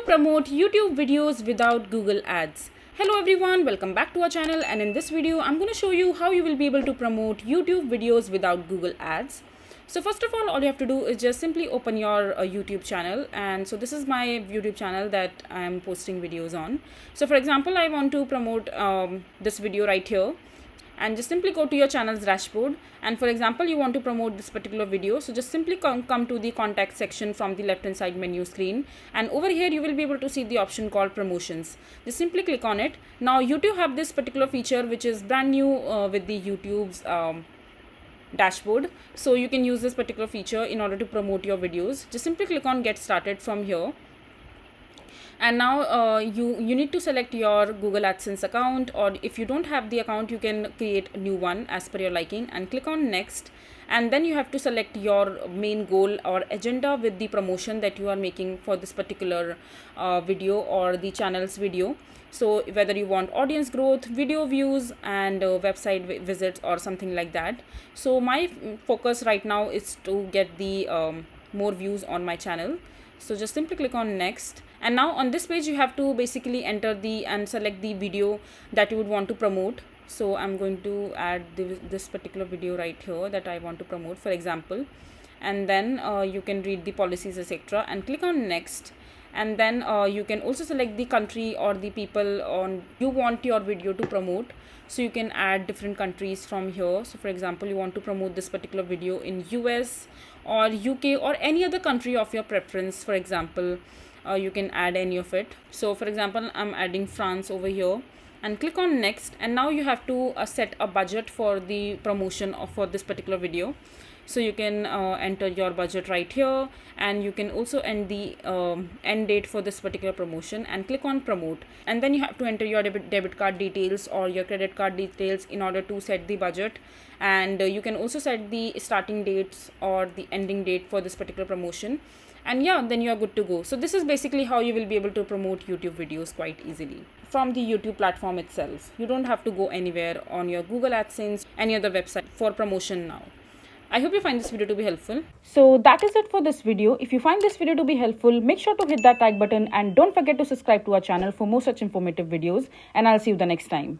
promote YouTube videos without Google Ads. Hello everyone, welcome back to our channel, and in this video I'm going to show you how you will be able to promote YouTube videos without Google Ads. So first of all you have to do is just simply open your YouTube channel. And so this is my YouTube channel that I am posting videos on. So for example, I want to promote this video right here, and just simply go to your channel's dashboard. And for example, you want to promote this particular video, so just simply come to the contact section from the left hand side menu screen, and over here you will be able to see the option called promotions. Just simply click on it. Now YouTube have this particular feature which is brand new with the YouTube's dashboard, so you can use this particular feature in order to promote your videos. Just simply click on get started from here. And now you need to select your Google AdSense account, or if you don't have the account you can create a new one as per your liking, and click on next. And then you have to select your main goal or agenda with the promotion that you are making for this particular video or the channel's video. So whether you want audience growth, video views, and website visits or something like that. So my focus right now is to get the more views on my channel. So just simply click on next. And now on this page you have to basically enter and select the video that you would want to promote. So I'm going to add this particular video right here that I want to promote, for example. And then you can read the policies, etc., and click on next. And then you can also select the country or the people on you want your video to promote. So you can add different countries from here. So for example, you want to promote this particular video in US or UK or any other country of your preference. For example, you can add any of it. So for example, I'm adding France over here, and click on next. And now you have to set a budget for the promotion for this particular video. So you can enter your budget right here, and you can also end the end date for this particular promotion, and click on promote. And then you have to enter your debit card details or your credit card details in order to set the budget. And you can also set the starting dates or the ending date for this particular promotion. And yeah, then you are good to go. So this is basically how you will be able to promote YouTube videos quite easily from the YouTube platform itself. You don't have to go anywhere on your Google AdSense, any other website for promotion now. I hope you find this video to be helpful. So that is it for this video. If you find this video to be helpful, make sure to hit that like button, and don't forget to subscribe to our channel for more such informative videos, and I'll see you the next time.